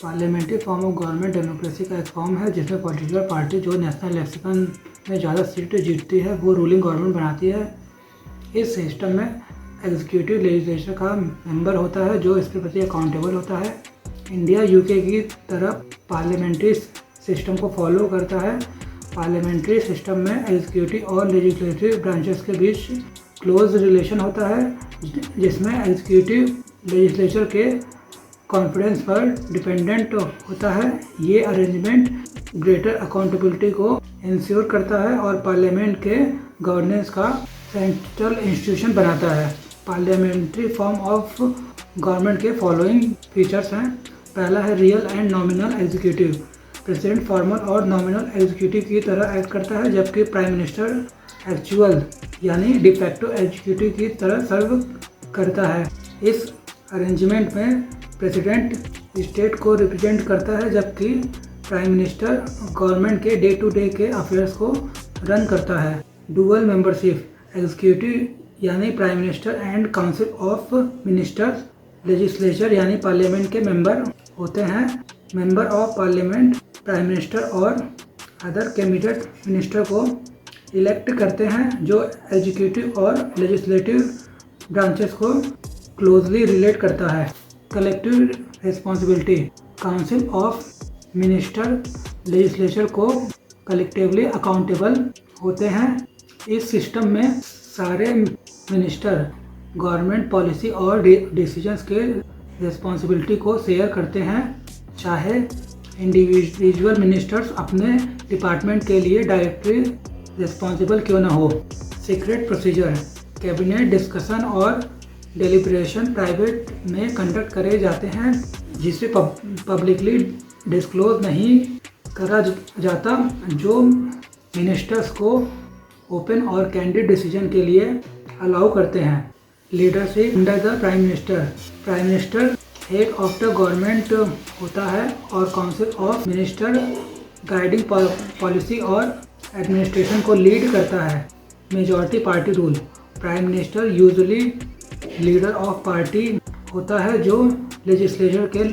Parliamentary form of government democracy का एक form है जिसमें पर्टिकुलर पार्टी जो नेशनल इलेक्शन में ज़्यादा सीट जीतती है वो रूलिंग गवर्नमेंट बनाती है। इस सिस्टम में एग्जीक्यूटिव लेजिस्लेचर का मेंबर होता है जो इसके प्रति अकाउंटेबल होता है। इंडिया यूके की तरह पार्लियामेंट्री सिस्टम को फॉलो करता है। पार्लियामेंट्री सिस्टम में एग्जीक्यूटिव और लेजिस्लेटिव ब्रांचेस के बीच क्लोज रिलेशन होता है जिसमें एग्जीक्यूटिव लेजिस्लेचर के कॉन्फिडेंस पर डिपेंडेंट होता है। ये अरेंजमेंट ग्रेटर अकाउंटेबिलिटी को इंश्योर करता है और पार्लियामेंट के गवर्नेंस का सेंट्रल इंस्टीट्यूशन बनाता है। पार्लियामेंट्री फॉर्म ऑफ गवर्नमेंट के फॉलोइंग फीचर्स हैं। पहला है real and nominal executive. President formal और नॉमिनल एग्जीक्यूटिव की तरह एक्ट करता है जबकि प्राइम मिनिस्टर एक्चुअल यानी डिफेक्टो एग्जीक्यूटिव की तरह सर्व करता है। इस अरेंजमेंट में प्रेसिडेंट स्टेट को रिप्रेजेंट करता है जबकि प्राइम मिनिस्टर गवर्नमेंट के डे टू डे के अफेयर्स को रन करता है। Dual membership. एग्जीक्यूटिव यानी prime minister and council of ministers legislature यानी पार्लियामेंट के मेंबर होते हैं। Member of parliament prime minister और अदर कैबिनेट मिनिस्टर को इलेक्ट करते हैं जो एग्जीक्यूटिव और लेजिस्लेटिव ब्रांचेस को क्लोजली रिलेट करता है। Collective responsibility. Council of minister legislature को कलेक्टिवली अकाउंटेबल होते हैं। इस सिस्टम में सारे मिनिस्टर गवर्नमेंट पॉलिसी और डिसीजंस के रिस्पॉन्सिबिलिटी को शेयर करते हैं चाहे इंडिविजुअल मिनिस्टर्स अपने डिपार्टमेंट के लिए डायरेक्टली रिस्पॉन्सिबल क्यों न हो। Secret procedure. कैबिनेट डिस्कशन और डेलिब्रेशन प्राइवेट में कंडक्ट करे जाते हैं जिसे पब्लिकली डिस्क्लोज नहीं करा जाता जो मिनिस्टर्स को ओपन और कैंडिड डिसीजन के लिए अलाउ करते हैं। Leadership under the prime minister. Prime minister head of the government होता है और council of minister guiding policy और एडमिनिस्ट्रेशन को लीड करता है। Majority party rule. Prime minister usually leader of party होता है जो लेजिस्लेचर के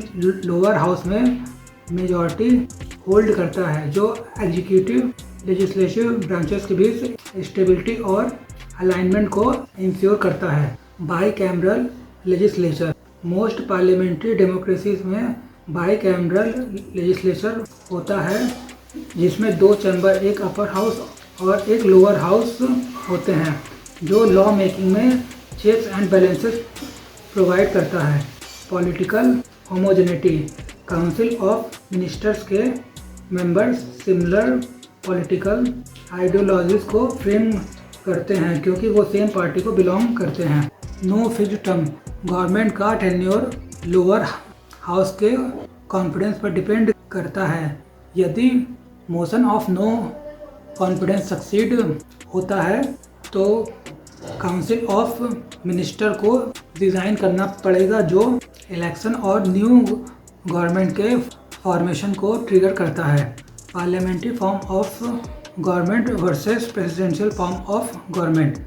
लोअर हाउस में मेजॉरिटी होल्ड करता है जो एग्जीक्यूटिव लेजिस्लेटिव ब्रांचेस के बीच स्टेबिलिटी और अलाइनमेंट को इंश्योर करता है। By cameral legislature. Most parliamentary democracies में बाई कैमरल लेजिस्लेचर होता है जिसमें दो चैम्बर एक अपर हाउस और एक लोअर हाउस होते हैं जो लॉ मेकिंग में चेक्स एंड बैलेंसेस प्रोवाइड करता है। Political homogeneity. Council of ministers के मेंबर्स सिमिलर पॉलिटिकल आइडियोलॉजीज को फ्रेम करते हैं क्योंकि वो सेम पार्टी को बिलोंग करते हैं। No fixed term. गवर्नमेंट का टेन्योर लोअर हाउस के कॉन्फिडेंस पर डिपेंड करता है। यदि motion of no confidence succeed होता है तो काउंसिल ऑफ मिनिस्टर को डिज़ाइन करना पड़ेगा जो इलेक्शन और न्यू गवर्नमेंट के फॉर्मेशन को ट्रिगर करता है। Parliamentary form of government versus presidential form of government.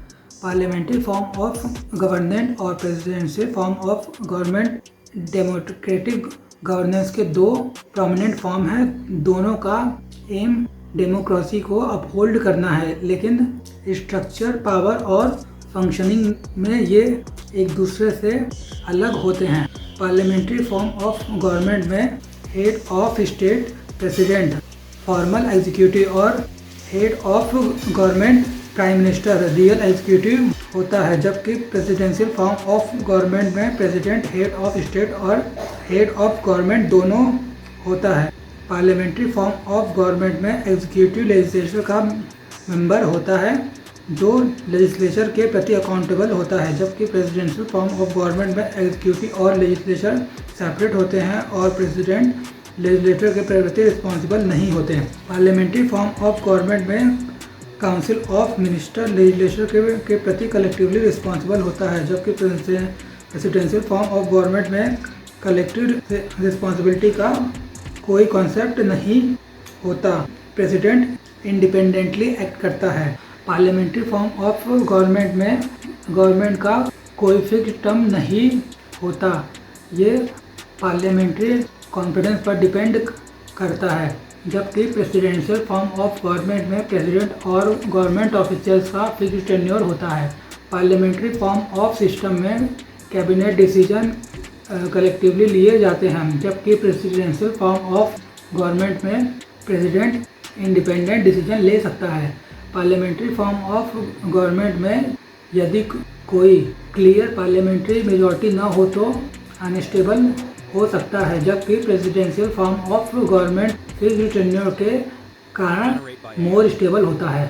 Parliamentary form of government और presidential form of government democratic governance के दो प्रोमिनेंट फॉर्म हैं। दोनों का एम डेमोक्रेसी को अपहोल्ड करना है लेकिन स्ट्रक्चर पावर और फंक्शनिंग में ये एक दूसरे से अलग होते हैं। पार्लियामेंट्री फॉर्म ऑफ गवर्नमेंट में head of state president, formal executive और head of government prime minister real executive होता है जबकि प्रेसिडेंशियल फॉर्म ऑफ गवर्नमेंट में प्रेसिडेंट हेड ऑफ स्टेट और हेड ऑफ गवर्नमेंट दोनों होता है। पार्लियामेंट्री फॉर्म ऑफ गवर्नमेंट में एग्जीक्यूटिव लेजिस्लेचर का मेंबर होता है जो लेजिस्लेचर के प्रति अकाउंटेबल होता है जबकि प्रेसिडेंशियल फॉर्म ऑफ गवर्नमेंट में एग्जीक्यूटिव और लेजिस्लेचर सेपरेट होते हैं और प्रेसिडेंट लेजिस्लेचर के प्रति रिस्पॉन्सिबल नहीं होते। पार्लियामेंट्री फॉर्म ऑफ गवर्नमेंट में काउंसिल ऑफ मिनिस्टर लेजिस्लेचर के प्रति कलेक्टिवली रिस्पॉन्सिबल होता है जबकि प्रेसिडेंशियल फॉर्म ऑफ गवर्नमेंट में कलेक्टिव रिस्पॉन्सिबिलिटी का कोई कॉन्सेप्ट नहीं होता। प्रेसिडेंट इंडिपेंडेंटली एक्ट करता है। पार्लियामेंट्री फॉर्म ऑफ गवर्नमेंट में गवर्नमेंट का कोई फिक्स टर्म नहीं होता। ये पार्लियामेंट्री कॉन्फिडेंस पर डिपेंड करता है, जबकि प्रेसिडेंशियल फॉर्म ऑफ गवर्नमेंट में प्रेसिडेंट और गवर्नमेंट ऑफिशियल्स का फिक्स्ड टेन्योर होता है। पार्लियामेंट्री फॉर्म ऑफ सिस्टम में कैबिनेट डिसीजन कलेक्टिवली लिए जाते हैं, जबकि प्रेसिडेंशियल फॉर्म ऑफ गवर्नमेंट में प्रेसिडेंट इंडिपेंडेंट डिसीजन ले सकता है। पार्लियामेंट्री फॉर्म ऑफ गवर्नमेंट में यदि कोई क्लियर पार्लियामेंट्री मेजॉरिटी न हो तो अनस्टेबल हो सकता है, जबकि presidential form of government fixed tenure के कारण मोर स्टेबल होता है।